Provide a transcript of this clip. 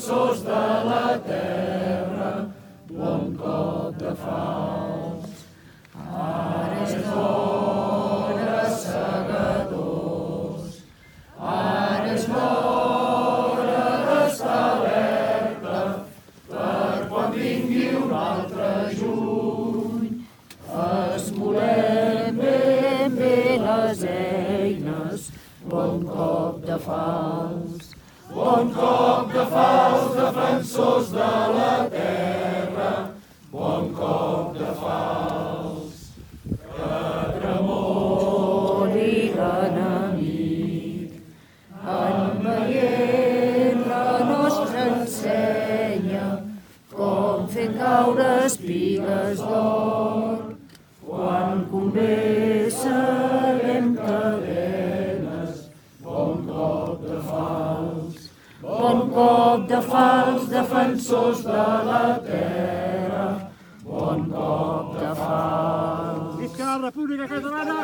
defensors de la terra, bon cop de falç. Ara és l'hora, segadors, ara és l'hora d'estar alerta per quan vingui un altre juny. Esmolem ben bé les eines, bon cop de falç. Bon cop de falç, defensors de la terra, bon cop de falç. Que tremoli l'enemic, en veient la nostra ensenya, com fent caure espigues d'or. Quan convé serem cadenes, bon cop de falç. Bon cop de falç, defensors de la terra, bon cop de falç. Visca la República Catalana!